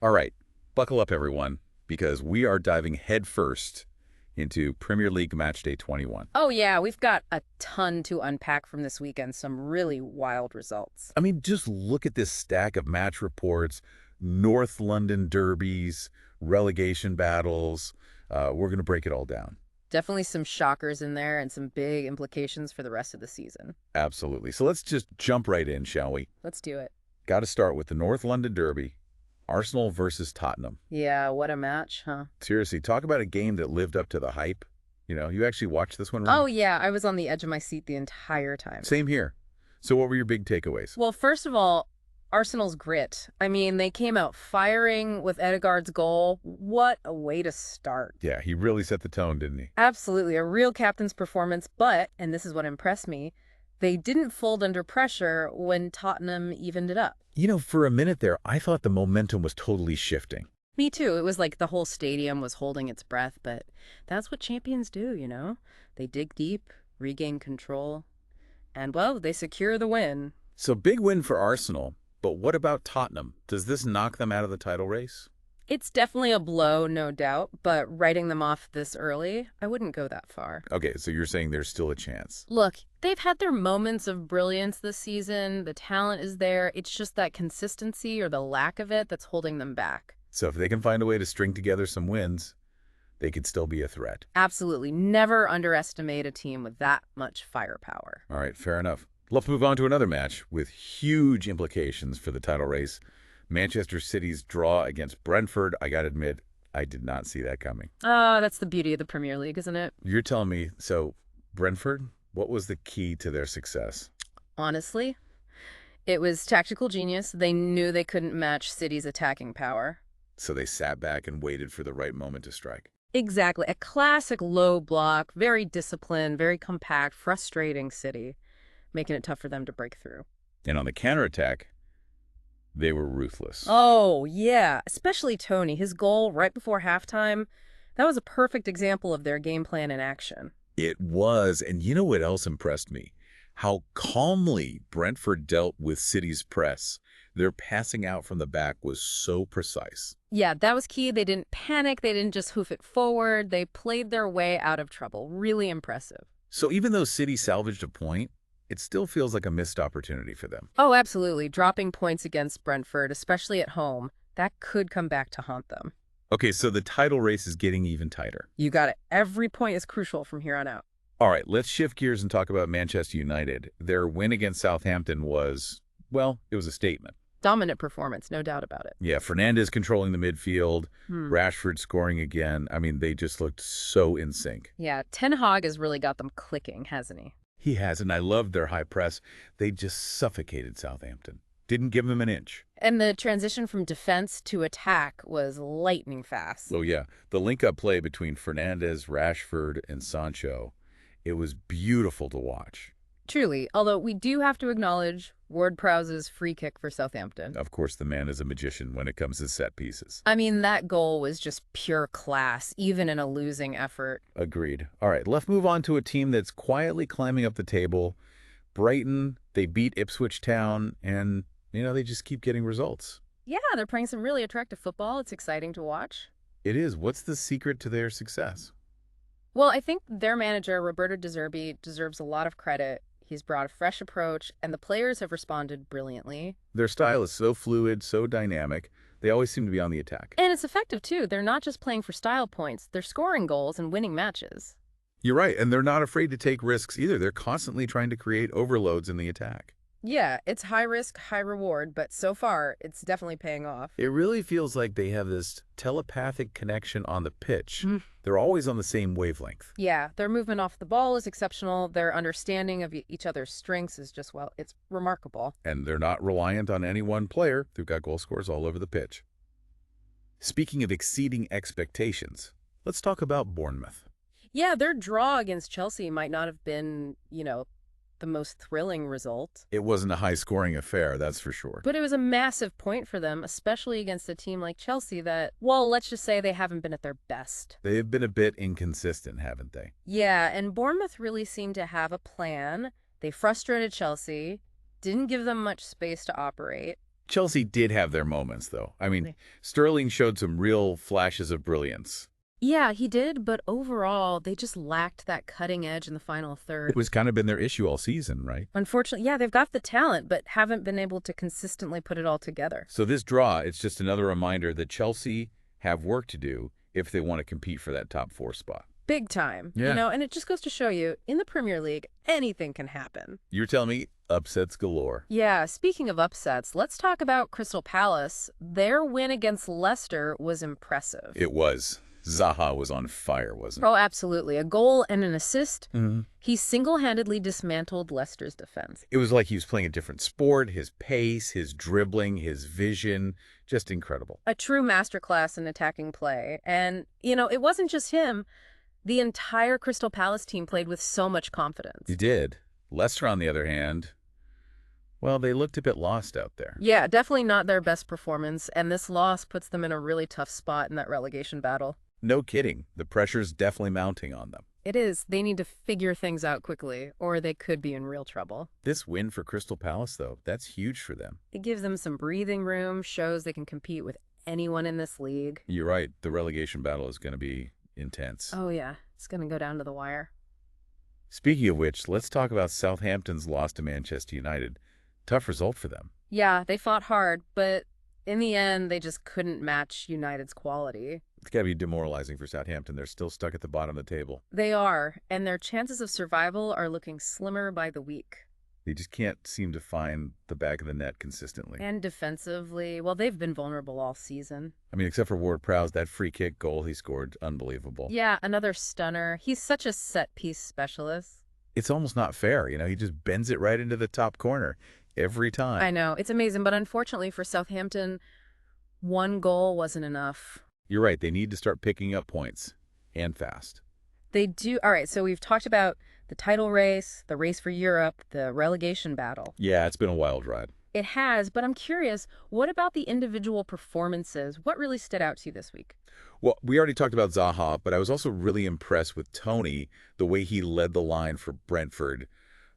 All right, buckle up, everyone, because we are diving headfirst into Premier League Matchday 21. Oh, yeah, we've got a ton to unpack from this weekend, some really wild results. I mean, just look at this stack of match reports, North London derbies, relegation battles. We're going to break it all down. Definitely some shockers in there and some big implications for the rest of the season. Absolutely. So let's just jump right in, shall we? Let's do it. Got to start with the North London derby, Arsenal versus Tottenham. Yeah, what a match, huh? Seriously, talk about a game that lived up to the hype. You actually watched this one, Oh, right? yeah, I was on the edge of my seat the entire time. Same here. So what were your big takeaways? Well, first of all, Arsenal's grit. I mean, they came out firing with Odegaard's goal. What a way to start. Yeah, he really set the tone, didn't he? Absolutely, a real captain's performance, but, and this is what impressed me, they didn't fold under pressure when Tottenham evened it up. For a minute there, I thought the momentum was totally shifting. Me too. It was like the whole stadium was holding its breath, but that's what champions do. They dig deep, regain control, and, well, they secure the win. So big win for Arsenal, but what about Tottenham? Does this knock them out of the title race? It's definitely a blow, no doubt, but writing them off this early, I wouldn't go that far. Okay, so you're saying there's still a chance. Look, they've had their moments of brilliance this season. The talent is there. It's just that consistency or the lack of it that's holding them back. So if they can find a way to string together some wins, they could still be a threat. Absolutely. Never underestimate a team with that much firepower. All right, fair enough. Let's move on to another match with huge implications for the title race. Manchester City's draw against Brentford. I got to admit, I did not see that coming. Oh, that's the beauty of the Premier League, isn't it? You're telling me, so Brentford, what was the key to their success? Honestly, it was tactical genius. They knew they couldn't match City's attacking power. So they sat back and waited for the right moment to strike. Exactly. A classic low block, very disciplined, very compact, frustrating City, making it tough for them to break through. And on the counterattack, they were ruthless. Oh, yeah. Especially Tony. His goal right before halftime, that was a perfect example of their game plan in action. It was, and you know what else impressed me? How calmly Brentford dealt with City's press. Their passing out from the back was so precise. Yeah, that was key. They didn't panic. They didn't just hoof it forward. They played their way out of trouble. Really impressive. So even though City salvaged a point, it still feels like a missed opportunity for them. Oh, absolutely. Dropping points against Brentford, especially at home, that could come back to haunt them. Okay, so the title race is getting even tighter. You got it. Every point is crucial from here on out. All right, let's shift gears and talk about Manchester United. Their win against Southampton was, well, it was a statement. Dominant performance, no doubt about it. Yeah, Fernandes controlling the midfield, Rashford scoring again. I mean, they just looked so in sync. Yeah, Ten Hag has really got them clicking, hasn't he? He has, and I loved their high press. They just suffocated Southampton. Didn't give them an inch. And the transition from defense to attack was lightning fast. Oh, yeah. The link-up play between Fernandes, Rashford, and Sancho, it was beautiful to watch. Truly, although we do have to acknowledge Ward-Prowse's free kick for Southampton. Of course, the man is a magician when it comes to set pieces. I mean, that goal was just pure class, even in a losing effort. Agreed. All right, let's move on to a team that's quietly climbing up the table. Brighton, they beat Ipswich Town, and, they just keep getting results. Yeah, they're playing some really attractive football. It's exciting to watch. It is. What's the secret to their success? Well, I think their manager, Roberto De Zerbi, deserves a lot of credit. He's brought a fresh approach, and the players have responded brilliantly. Their style is so fluid, so dynamic. They always seem to be on the attack. And it's effective, too. They're not just playing for style points. They're scoring goals and winning matches. You're right, and they're not afraid to take risks either. They're constantly trying to create overloads in the attack. Yeah, it's high risk, high reward, but so far, it's definitely paying off. It really feels like they have this telepathic connection on the pitch. They're always on the same wavelength. Yeah, their movement off the ball is exceptional. Their understanding of each other's strengths is just, well, it's remarkable. And they're not reliant on any one player. They've got goal scorers all over the pitch. Speaking of exceeding expectations, let's talk about Bournemouth. Yeah, their draw against Chelsea might not have been, the most thrilling result. It wasn't a high-scoring affair, that's for sure. But it was a massive point for them, especially against a team like Chelsea that, well, let's just say they haven't been at their best. They've been a bit inconsistent, haven't they? Yeah, and Bournemouth really seemed to have a plan. They frustrated Chelsea, didn't give them much space to operate, Chelsea did have their moments, though. I mean, Sterling showed some real flashes of brilliance. Yeah, he did, but overall, they just lacked that cutting edge in the final third. It was kind of been their issue all season, right? Unfortunately, yeah, they've got the talent, but haven't been able to consistently put it all together. So this draw, it's just another reminder that Chelsea have work to do if they want to compete for that top 4 spot. Big time. Yeah. You know, and it just goes to show you, in the Premier League, anything can happen. You're telling me upsets galore. Yeah, speaking of upsets, let's talk about Crystal Palace. Their win against Leicester was impressive. It was. Zaha was on fire, wasn't Oh, absolutely. A goal and an assist. it? He single-handedly dismantled Leicester's defense. It was like he was playing a different sport. His pace, his dribbling, his vision, just incredible. A true masterclass in attacking play. And, you know, it wasn't just him. The entire Crystal Palace team played with so much confidence. He did. Leicester, on the other hand, well, they looked a bit lost out there. Yeah, definitely not their best performance, and this loss puts them in a really tough spot in that relegation battle. No kidding. The pressure's definitely mounting on them. It is. They need to figure things out quickly, or they could be in real trouble. This win for Crystal Palace, though, that's huge for them. It gives them some breathing room, shows they can compete with anyone in this league. You're right. The relegation battle is going to be intense. Oh, yeah. It's going to go down to the wire. Speaking of which, let's talk about Southampton's loss to Manchester United. Tough result for them. Yeah, they fought hard, but in the end, they just couldn't match United's quality. It's got to be demoralizing for Southampton. They're still stuck at the bottom of the table. They are, and their chances of survival are looking slimmer by the week. They just can't seem to find the back of the net consistently. And defensively, well, they've been vulnerable all season. I mean, except for Ward-Prowse, that free kick goal he scored, unbelievable. Yeah, another stunner. He's such a set-piece specialist. It's almost not fair. He just bends it right into the top corner every time. I know, it's amazing, but unfortunately for Southampton, one goal wasn't enough. You're right. They need to start picking up points, and fast. They do. All right, so we've talked about the title race, the race for Europe, the relegation battle. Yeah, it's been a wild ride. It has, but I'm curious, what about the individual performances? What really stood out to you this week? Well, we already talked about Zaha, but I was also really impressed with Tony, the way he led the line for Brentford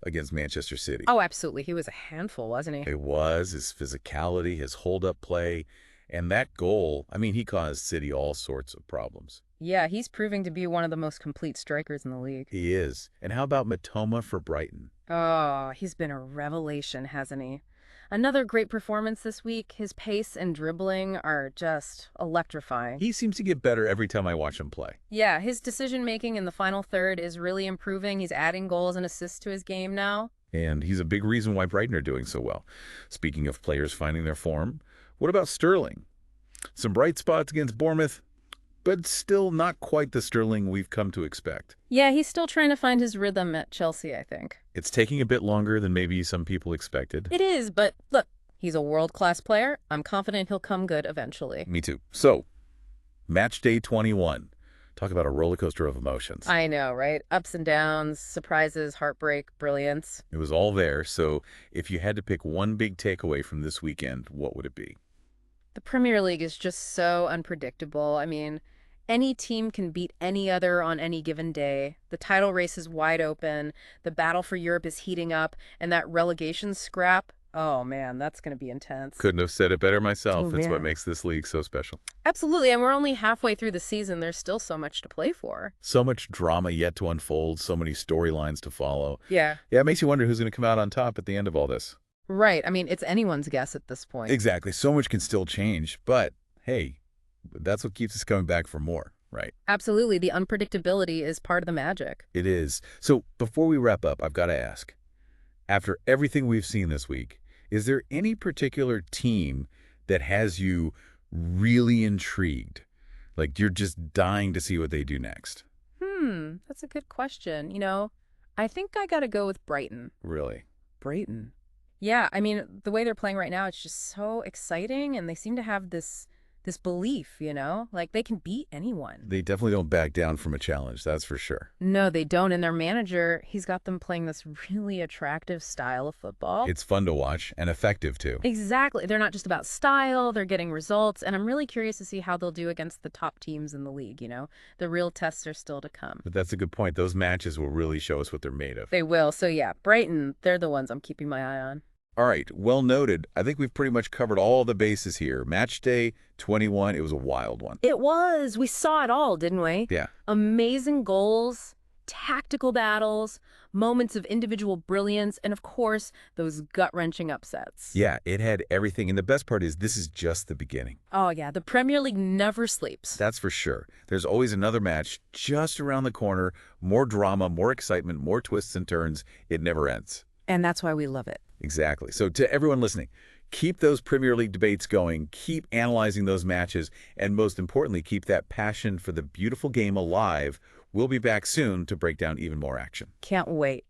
against Manchester City. Oh, absolutely. He was a handful, wasn't he? It was his physicality, his hold-up play, and that goal. I mean, he caused City all sorts of problems. Yeah, he's proving to be one of the most complete strikers in the league. He is. And how about Mitoma for Brighton? Oh, he's been a revelation, hasn't he? Another great performance this week. His pace and dribbling are just electrifying. He seems to get better every time I watch him play. Yeah, his decision-making in the final third is really improving. He's adding goals and assists to his game now. And he's a big reason why Brighton are doing so well. Speaking of players finding their form, what about Sterling? Some bright spots against Bournemouth, but still not quite the Sterling we've come to expect. Yeah, he's still trying to find his rhythm at Chelsea, I think. It's taking a bit longer than maybe some people expected. It is, but look, he's a world-class player. I'm confident he'll come good eventually. Me too. So, match day 21. Talk about a roller coaster of emotions. I know, right? Ups and downs, surprises, heartbreak, brilliance. It was all there, so if you had to pick one big takeaway from this weekend, what would it be? The Premier League is just so unpredictable. I mean, any team can beat any other on any given day. The title race is wide open. The battle for Europe is heating up. And that relegation scrap, oh man, that's going to be intense. Couldn't have said it better myself. Oh, It's what man. makes this league so special. Absolutely, and we're only halfway through the season. There's still so much to play for. So much drama yet to unfold, so many storylines to follow. Yeah. Yeah, it makes you wonder who's going to come out on top at the end of all this. Right. I mean, it's anyone's guess at this point. Exactly. So much can still change, but hey, that's what keeps us coming back for more, right? Absolutely. The unpredictability is part of the magic. It is. So before we wrap up, I've got to ask, after everything we've seen this week, is there any particular team that has you really intrigued? Like you're just dying to see what they do next? That's a good question. You know, I think I got to go with Brighton. Really? Brighton? Yeah, I mean, the way they're playing right now, it's just so exciting, and they seem to have this belief, you know? Like, they can beat anyone. They definitely don't back down from a challenge, that's for sure. No, they don't, and their manager, he's got them playing this really attractive style of football. It's fun to watch and effective, too. Exactly. They're not just about style, they're getting results, and I'm really curious to see how they'll do against the top teams in the league, you know? The real tests are still to come. But that's a good point. Those matches will really show us what they're made of. They will, so yeah, Brighton, they're the ones I'm keeping my eye on. All right, well noted. I think we've pretty much covered all the bases here. Match day 21, it was a wild one. It was. We saw it all, didn't we? Yeah. Amazing goals, tactical battles, moments of individual brilliance, and of course, those gut-wrenching upsets. Yeah, it had everything, and the best part is this is just the beginning. Oh, yeah, the Premier League never sleeps. That's for sure. There's always another match just around the corner, more drama, more excitement, more twists and turns. It never ends. And that's why we love it. Exactly. So to everyone listening, keep those Premier League debates going, keep analyzing those matches, and most importantly, keep that passion for the beautiful game alive. We'll be back soon to break down even more action. Can't wait.